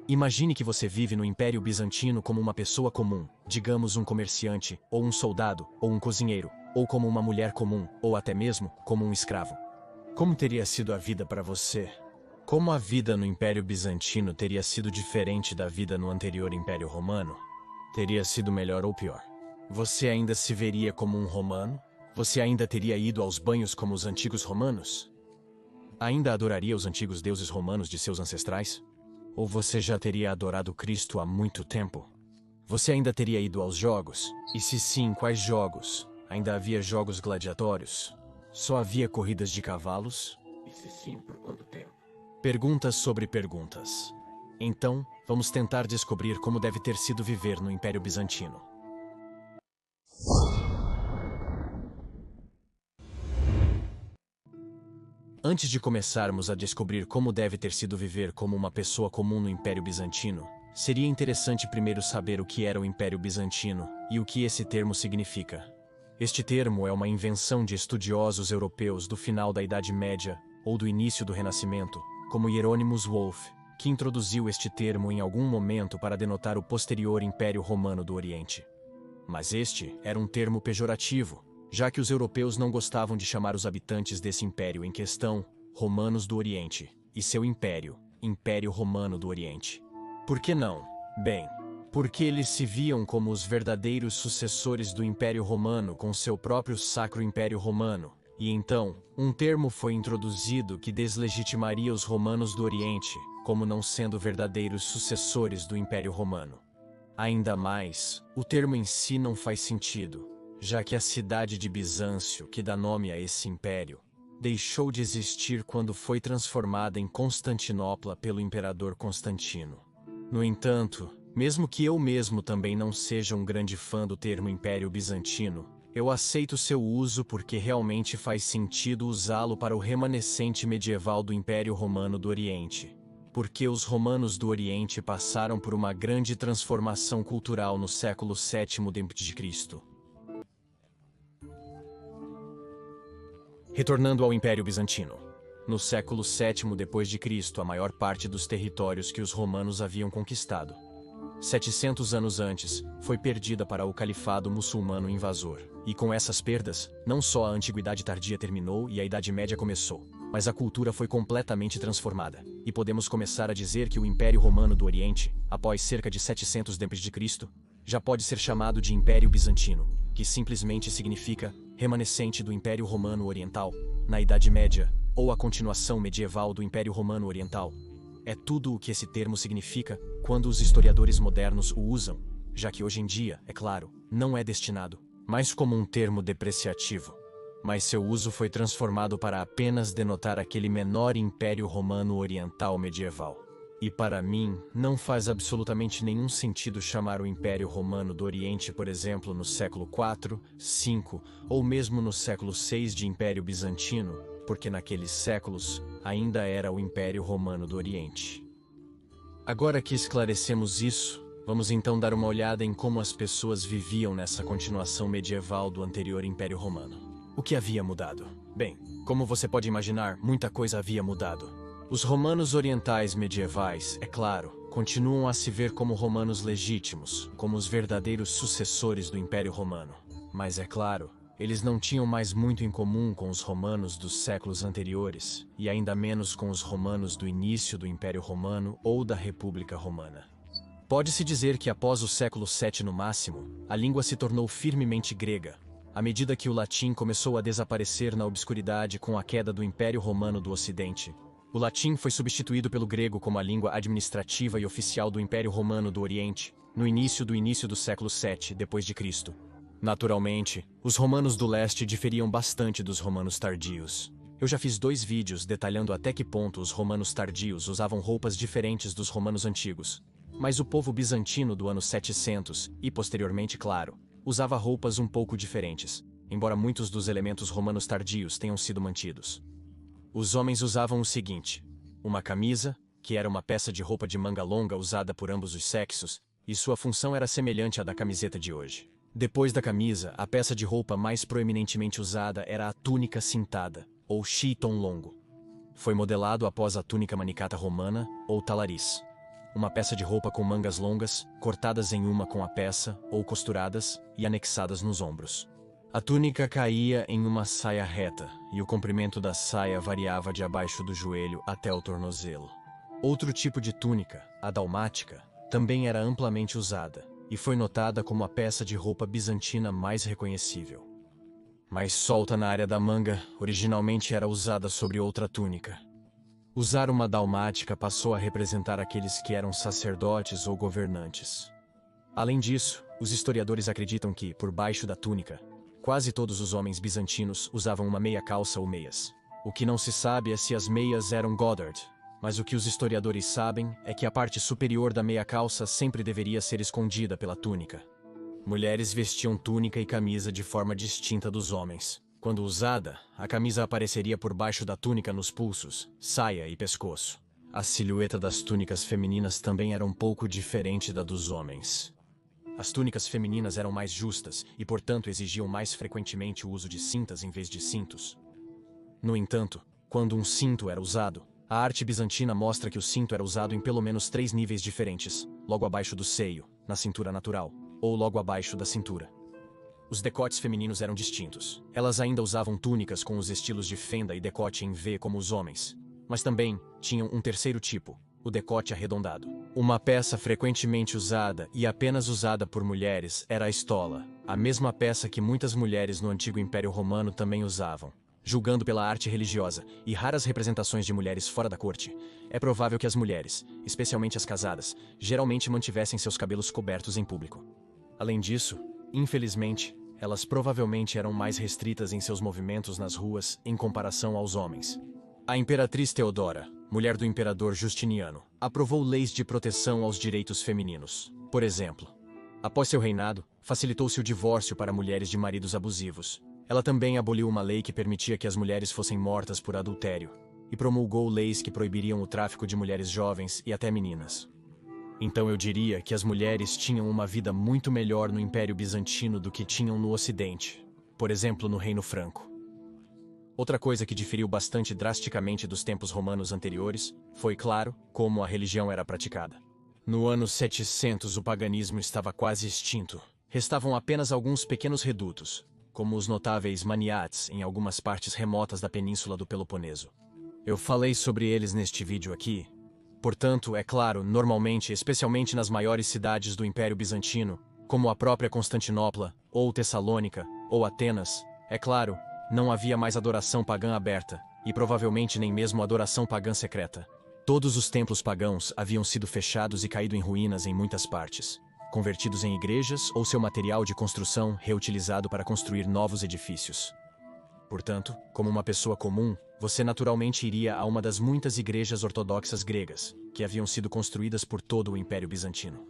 Imagine que você vive no Império Bizantino como uma pessoa comum, digamos um comerciante, ou um soldado, ou um cozinheiro, ou como uma mulher comum, ou até mesmo como um escravo. Como teria sido a vida para você? Como a vida no Império Bizantino teria sido diferente da vida no anterior Império Romano? Teria sido melhor ou pior? Você ainda se veria como um romano? Você ainda teria ido aos banhos como os antigos romanos? Ainda adoraria os antigos deuses romanos de seus ancestrais? Ou você já teria adorado Cristo há muito tempo? Você ainda teria ido aos jogos? E se sim, quais jogos? Ainda havia jogos gladiatórios? Só havia corridas de cavalos? E se sim, por quanto tempo? Perguntas sobre perguntas. Então, vamos tentar descobrir como deve ter sido viver no Império Bizantino. Antes de começarmos a descobrir como deve ter sido viver como uma pessoa comum no Império Bizantino, seria interessante primeiro saber o que era o Império Bizantino e o que esse termo significa. Este termo é uma invenção de estudiosos europeus do final da Idade Média ou do início do Renascimento, como Hieronymus Wolff, que introduziu este termo em algum momento para denotar o posterior Império Romano do Oriente. Mas este era um termo pejorativo, já que os europeus não gostavam de chamar os habitantes desse império em questão romanos do Oriente, e seu império, Império Romano do Oriente. Por que não? Bem, porque eles se viam como os verdadeiros sucessores do Império Romano com seu próprio Sacro Império Romano, e então, um termo foi introduzido que deslegitimaria os romanos do Oriente, como não sendo verdadeiros sucessores do Império Romano. Ainda mais, o termo em si não faz sentido, já que a cidade de Bizâncio, que dá nome a esse império, deixou de existir quando foi transformada em Constantinopla pelo imperador Constantino. No entanto, mesmo que eu mesmo também não seja um grande fã do termo Império Bizantino, eu aceito seu uso porque realmente faz sentido usá-lo para o remanescente medieval do Império Romano do Oriente. Porque os romanos do Oriente passaram por uma grande transformação cultural no século VII d.C. Retornando ao Império Bizantino. No século VII d.C., a maior parte dos territórios que os romanos haviam conquistado, 700 anos antes, foi perdida para o califado muçulmano invasor. E com essas perdas, não só a Antiguidade Tardia terminou e a Idade Média começou, mas a cultura foi completamente transformada. E podemos começar a dizer que o Império Romano do Oriente, após cerca de 700 d.C., já pode ser chamado de Império Bizantino, que simplesmente significa remanescente do Império Romano Oriental, na Idade Média, ou a continuação medieval do Império Romano Oriental. É tudo o que esse termo significa quando os historiadores modernos o usam, já que hoje em dia, é claro, não é destinado, mas como um termo depreciativo. Mas seu uso foi transformado para apenas denotar aquele menor Império Romano Oriental medieval. E para mim, não faz absolutamente nenhum sentido chamar o Império Romano do Oriente, por exemplo, no século IV, V ou mesmo no século VI de Império Bizantino, porque naqueles séculos ainda era o Império Romano do Oriente. Agora que esclarecemos isso, vamos então dar uma olhada em como as pessoas viviam nessa continuação medieval do anterior Império Romano. O que havia mudado? Bem, como você pode imaginar, muita coisa havia mudado. Os romanos orientais medievais, é claro, continuam a se ver como romanos legítimos, como os verdadeiros sucessores do Império Romano. Mas é claro, eles não tinham mais muito em comum com os romanos dos séculos anteriores, e ainda menos com os romanos do início do Império Romano ou da República Romana. Pode-se dizer que após o século VII no máximo, a língua se tornou firmemente grega, à medida que o latim começou a desaparecer na obscuridade com a queda do Império Romano do Ocidente. O latim foi substituído pelo grego como a língua administrativa e oficial do Império Romano do Oriente, no início do século VII d.C. Naturalmente, os romanos do leste diferiam bastante dos romanos tardios. Eu já fiz 2 vídeos detalhando até que ponto os romanos tardios usavam roupas diferentes dos romanos antigos. Mas o povo bizantino do ano 700, e posteriormente, claro, usava roupas um pouco diferentes, embora muitos dos elementos romanos tardios tenham sido mantidos. Os homens usavam o seguinte: uma camisa, que era uma peça de roupa de manga longa usada por ambos os sexos, e sua função era semelhante à da camiseta de hoje. Depois da camisa, a peça de roupa mais proeminentemente usada era a túnica cintada, ou chiton longo. Foi modelado após a túnica manicata romana, ou talariz. uma peça de roupa com mangas longas, cortadas em uma com a peça, ou costuradas, e anexadas nos ombros. A túnica caía em uma saia reta, e o comprimento da saia variava de abaixo do joelho até o tornozelo. Outro tipo de túnica, a dalmática, também era amplamente usada, e foi notada como a peça de roupa bizantina mais reconhecível. Mais solta na área da manga, originalmente era usada sobre outra túnica. Usar uma dalmática passou a representar aqueles que eram sacerdotes ou governantes. Além disso, os historiadores acreditam que, por baixo da túnica, quase todos os homens bizantinos usavam uma meia calça ou meias. O que não se sabe é se as meias eram Goddard, mas o que os historiadores sabem é que a parte superior da meia calça sempre deveria ser escondida pela túnica. Mulheres vestiam túnica e camisa de forma distinta dos homens. Quando usada, a camisa apareceria por baixo da túnica nos pulsos, saia e pescoço. A silhueta das túnicas femininas também era um pouco diferente da dos homens. As túnicas femininas eram mais justas e, portanto, exigiam mais frequentemente o uso de cintas em vez de cintos. No entanto, quando um cinto era usado, a arte bizantina mostra que o cinto era usado em pelo menos 3 níveis diferentes, logo abaixo do seio, na cintura natural, ou logo abaixo da cintura. Os decotes femininos eram distintos. Elas ainda usavam túnicas com os estilos de fenda e decote em V como os homens, mas também tinham um terceiro tipo, o decote arredondado. Uma peça frequentemente usada e apenas usada por mulheres era a estola, a mesma peça que muitas mulheres no antigo Império Romano também usavam. Julgando pela arte religiosa e raras representações de mulheres fora da corte, é provável que as mulheres, especialmente as casadas, geralmente mantivessem seus cabelos cobertos em público. Além disso, infelizmente, elas provavelmente eram mais restritas em seus movimentos nas ruas em comparação aos homens. A imperatriz Teodora, mulher do imperador Justiniano, aprovou leis de proteção aos direitos femininos. Por exemplo, após seu reinado, facilitou-se o divórcio para mulheres de maridos abusivos. Ela também aboliu uma lei que permitia que as mulheres fossem mortas por adultério, e promulgou leis que proibiriam o tráfico de mulheres jovens e até meninas. Então eu diria que as mulheres tinham uma vida muito melhor no Império Bizantino do que tinham no Ocidente, por exemplo, no Reino Franco. Outra coisa que diferiu bastante drasticamente dos tempos romanos anteriores foi, claro, como a religião era praticada. No ano 700 o paganismo estava quase extinto. Restavam apenas alguns pequenos redutos, como os notáveis maniates em algumas partes remotas da península do Peloponeso. Eu falei sobre eles neste vídeo aqui. Portanto, é claro, normalmente, especialmente nas maiores cidades do Império Bizantino, como a própria Constantinopla, ou Tessalônica, ou Atenas, é claro, não havia mais adoração pagã aberta, e provavelmente nem mesmo adoração pagã secreta. Todos os templos pagãos haviam sido fechados e caído em ruínas em muitas partes, convertidos em igrejas ou seu material de construção reutilizado para construir novos edifícios. Portanto, como uma pessoa comum, você naturalmente iria a uma das muitas igrejas ortodoxas gregas, que haviam sido construídas por todo o Império Bizantino.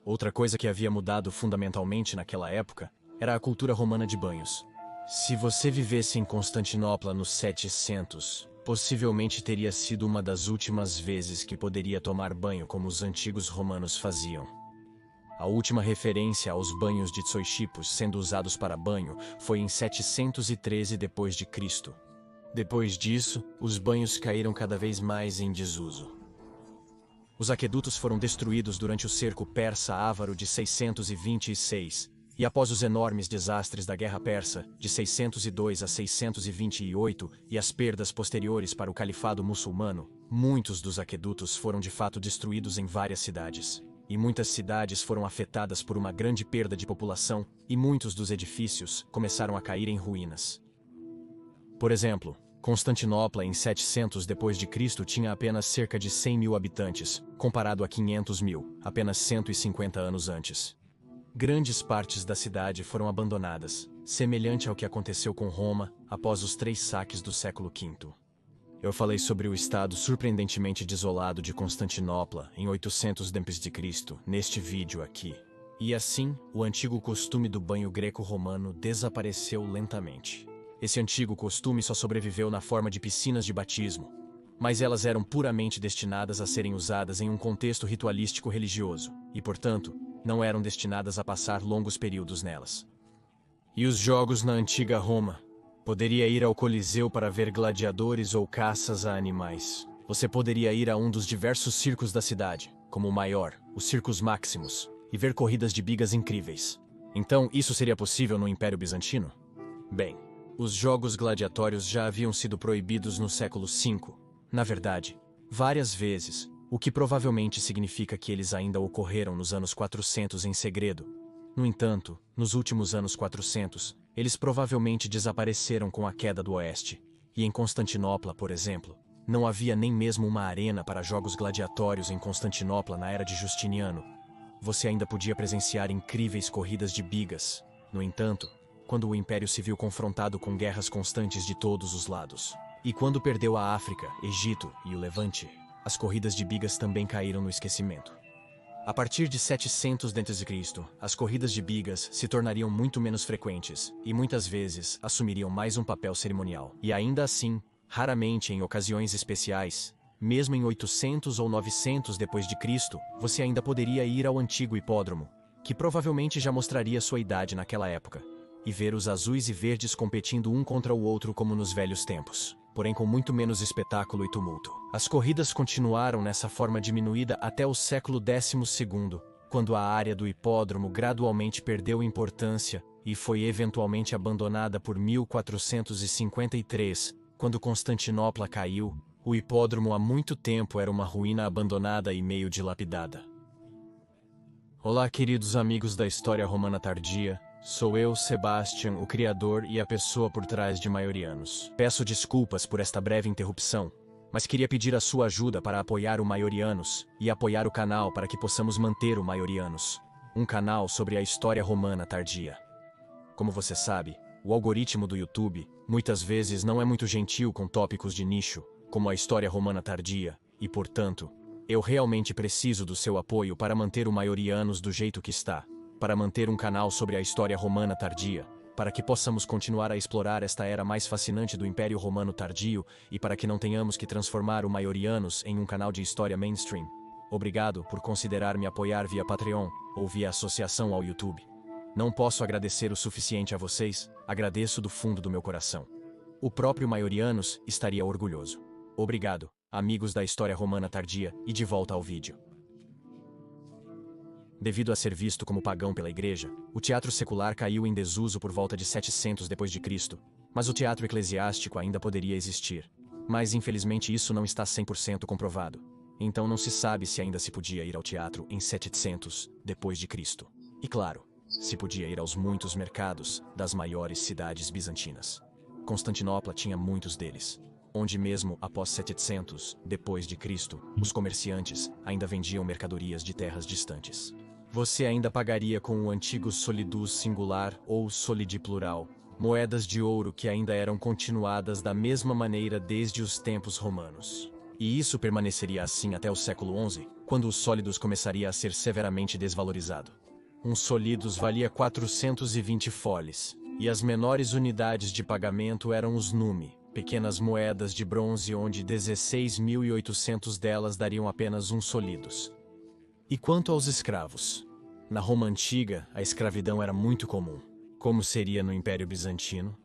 Outra coisa que havia mudado fundamentalmente naquela época era a cultura romana de banhos. Se você vivesse em Constantinopla nos 700, possivelmente teria sido uma das últimas vezes que poderia tomar banho como os antigos romanos faziam. A última referência aos banhos de Tsoixipos sendo usados para banho foi em 713 d.C. Depois disso, os banhos caíram cada vez mais em desuso. Os aquedutos foram destruídos durante o cerco persa-ávaro de 626, e após os enormes desastres da Guerra Persa, de 602 a 628, e as perdas posteriores para o califado muçulmano, muitos dos aquedutos foram de fato destruídos em várias cidades. E muitas cidades foram afetadas por uma grande perda de população, e muitos dos edifícios começaram a cair em ruínas. Por exemplo, Constantinopla em 700 d.C. tinha apenas cerca de 100 mil habitantes, comparado a 500 mil, apenas 150 anos antes. Grandes partes da cidade foram abandonadas, semelhante ao que aconteceu com Roma após os 3 saques do século V. Eu falei sobre o estado surpreendentemente desolado de Constantinopla em 800 d.C. neste vídeo aqui. E assim, o antigo costume do banho greco-romano desapareceu lentamente. Esse antigo costume só sobreviveu na forma de piscinas de batismo, mas elas eram puramente destinadas a serem usadas em um contexto ritualístico religioso, e, portanto, não eram destinadas a passar longos períodos nelas. E os jogos na antiga Roma? Poderia ir ao Coliseu para ver gladiadores ou caças a animais. Você poderia ir a um dos diversos circos da cidade, como o maior, o Circus Maximus, e ver corridas de bigas incríveis. Então, isso seria possível no Império Bizantino? Bem, os jogos gladiatórios já haviam sido proibidos no século V. Na verdade, várias vezes, o que provavelmente significa que eles ainda ocorreram nos anos 400 em segredo. No entanto, nos últimos anos 400, eles provavelmente desapareceram com a queda do Oeste. E em Constantinopla, por exemplo, não havia nem mesmo uma arena para jogos gladiatórios em Constantinopla na era de Justiniano. Você ainda podia presenciar incríveis corridas de bigas. No entanto, quando o Império se viu confrontado com guerras constantes de todos os lados, e quando perdeu a África, Egito e o Levante, as corridas de bigas também caíram no esquecimento. A partir de 700 d.C., as corridas de bigas se tornariam muito menos frequentes e muitas vezes assumiriam mais um papel cerimonial. E ainda assim, raramente em ocasiões especiais, mesmo em 800 ou 900 d.C., você ainda poderia ir ao antigo hipódromo, que provavelmente já mostraria sua idade naquela época, e ver os azuis e verdes competindo um contra o outro como nos velhos tempos, porém com muito menos espetáculo e tumulto. As corridas continuaram nessa forma diminuída até o século XII, quando a área do hipódromo gradualmente perdeu importância e foi eventualmente abandonada por 1453, quando Constantinopla caiu. O hipódromo há muito tempo era uma ruína abandonada e meio dilapidada. Olá, queridos amigos da história romana tardia. Sou eu, Sebastian, o criador e a pessoa por trás de Maiorianos. Peço desculpas por esta breve interrupção, mas queria pedir a sua ajuda para apoiar o Maiorianos e apoiar o canal para que possamos manter o Maiorianos, um canal sobre a história romana tardia. Como você sabe, o algoritmo do YouTube muitas vezes não é muito gentil com tópicos de nicho, como a história romana tardia, e portanto, eu realmente preciso do seu apoio para manter o Maiorianos do jeito que está, para manter um canal sobre a história romana tardia, para que possamos continuar a explorar esta era mais fascinante do Império Romano tardio e para que não tenhamos que transformar o Maiorianos em um canal de história mainstream. Obrigado por considerar me apoiar via Patreon ou via associação ao YouTube. Não posso agradecer o suficiente a vocês, agradeço do fundo do meu coração. O próprio Maiorianos estaria orgulhoso. Obrigado, amigos da história romana tardia, e de volta ao vídeo. Devido a ser visto como pagão pela igreja, o teatro secular caiu em desuso por volta de 700 d.C., mas o teatro eclesiástico ainda poderia existir. Mas infelizmente isso não está 100% comprovado. Então não se sabe se ainda se podia ir ao teatro em 700 d.C. E claro, se podia ir aos muitos mercados das maiores cidades bizantinas. Constantinopla tinha muitos deles, onde mesmo após 700 d.C., os comerciantes ainda vendiam mercadorias de terras distantes. Você ainda pagaria com o antigo solidus singular ou solidi plural, moedas de ouro que ainda eram continuadas da mesma maneira desde os tempos romanos. E isso permaneceria assim até o século XI, quando o solidus começaria a ser severamente desvalorizado. Um solidus valia 420 foles, e as menores unidades de pagamento eram os numi, pequenas moedas de bronze onde 16.800 delas dariam apenas um solidus. E quanto aos escravos? Na Roma Antiga, a escravidão era muito comum. Como seria no Império Bizantino?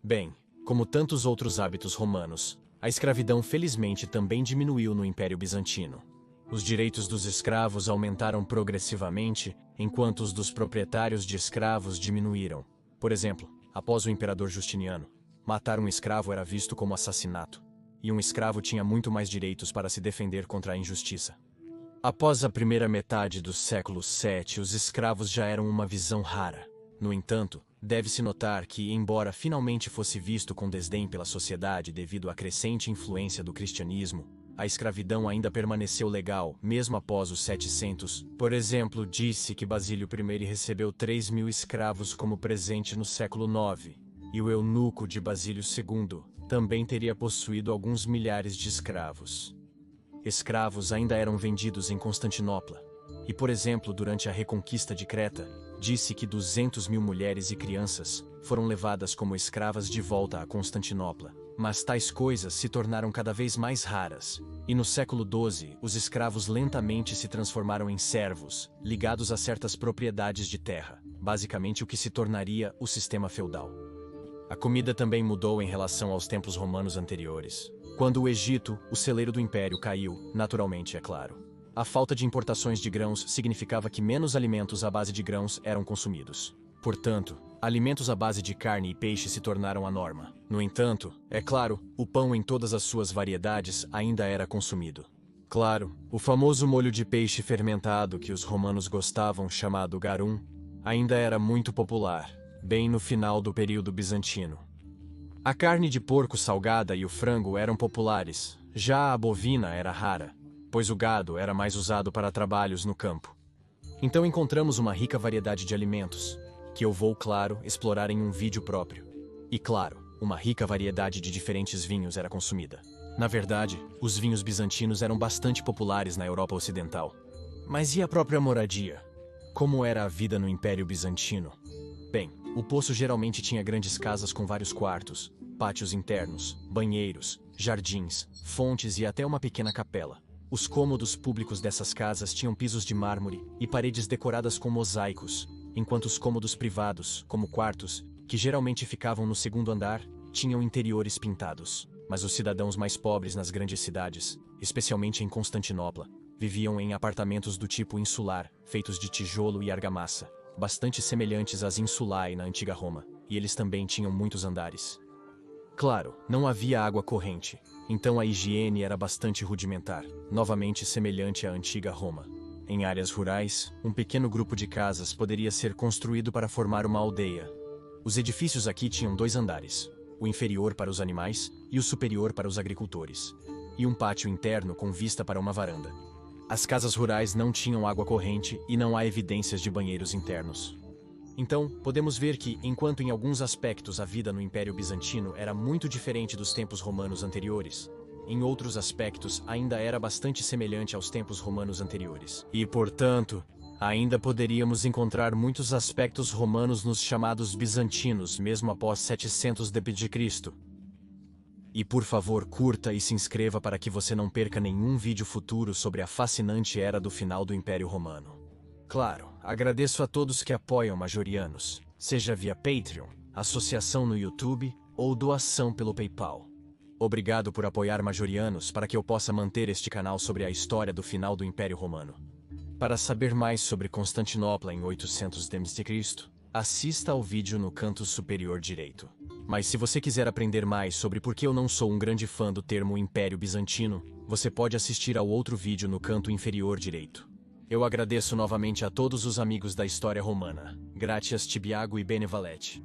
Bem, como tantos outros hábitos romanos, a escravidão felizmente também diminuiu no Império Bizantino. Os direitos dos escravos aumentaram progressivamente, enquanto os dos proprietários de escravos diminuíram. Por exemplo, após o imperador Justiniano, matar um escravo era visto como assassinato, e um escravo tinha muito mais direitos para se defender contra a injustiça. Após a primeira metade do século VII, os escravos já eram uma visão rara. No entanto, deve-se notar que, embora finalmente fosse visto com desdém pela sociedade devido à crescente influência do cristianismo, a escravidão ainda permaneceu legal, mesmo após os 700. Por exemplo, disse que Basílio I recebeu 3.000 escravos como presente no século IX, e o eunuco de Basílio II também teria possuído alguns milhares de escravos. Escravos ainda eram vendidos em Constantinopla, e por exemplo, durante a Reconquista de Creta, disse que 200.000 mulheres e crianças foram levadas como escravas de volta a Constantinopla. Mas tais coisas se tornaram cada vez mais raras, e no século XII, os escravos lentamente se transformaram em servos, ligados a certas propriedades de terra, basicamente o que se tornaria o sistema feudal. A comida também mudou em relação aos tempos romanos anteriores. Quando o Egito, o celeiro do império, caiu, naturalmente, é claro. A falta de importações de grãos significava que menos alimentos à base de grãos eram consumidos. Portanto, alimentos à base de carne e peixe se tornaram a norma. No entanto, é claro, o pão em todas as suas variedades ainda era consumido. Claro, o famoso molho de peixe fermentado que os romanos gostavam, chamado garum, ainda era muito popular, bem no final do período bizantino. A carne de porco salgada e o frango eram populares, já a bovina era rara, pois o gado era mais usado para trabalhos no campo. Então encontramos uma rica variedade de alimentos, que eu vou, claro, explorar em um vídeo próprio. E claro, uma rica variedade de diferentes vinhos era consumida. Na verdade, os vinhos bizantinos eram bastante populares na Europa Ocidental. Mas e a própria moradia? Como era a vida no Império Bizantino? Bem, o poço geralmente tinha grandes casas com vários quartos, pátios internos, banheiros, jardins, fontes e até uma pequena capela. Os cômodos públicos dessas casas tinham pisos de mármore e paredes decoradas com mosaicos, enquanto os cômodos privados, como quartos, que geralmente ficavam no segundo andar, tinham interiores pintados. Mas os cidadãos mais pobres nas grandes cidades, especialmente em Constantinopla, viviam em apartamentos do tipo insular, feitos de tijolo e argamassa, bastante semelhantes às insulae na antiga Roma, e eles também tinham muitos andares. Claro, não havia água corrente, então a higiene era bastante rudimentar, novamente semelhante à antiga Roma. Em áreas rurais, um pequeno grupo de casas poderia ser construído para formar uma aldeia. Os edifícios aqui tinham 2 andares, o inferior para os animais e o superior para os agricultores, e um pátio interno com vista para uma varanda. As casas rurais não tinham água corrente e não há evidências de banheiros internos. Então, podemos ver que, enquanto em alguns aspectos a vida no Império Bizantino era muito diferente dos tempos romanos anteriores, em outros aspectos ainda era bastante semelhante aos tempos romanos anteriores. E, portanto, ainda poderíamos encontrar muitos aspectos romanos nos chamados bizantinos, mesmo após 700 d.C. E por favor, curta e se inscreva para que você não perca nenhum vídeo futuro sobre a fascinante era do final do Império Romano. Claro, agradeço a todos que apoiam Majorianos, seja via Patreon, associação no YouTube ou doação pelo PayPal. Obrigado por apoiar Majorianos para que eu possa manter este canal sobre a história do final do Império Romano. Para saber mais sobre Constantinopla em 800 d.C., assista ao vídeo no canto superior direito. Mas se você quiser aprender mais sobre por que eu não sou um grande fã do termo Império Bizantino, você pode assistir ao outro vídeo no canto inferior direito. Eu agradeço novamente a todos os amigos da história romana. Gratias Tibiago e Bene Valete.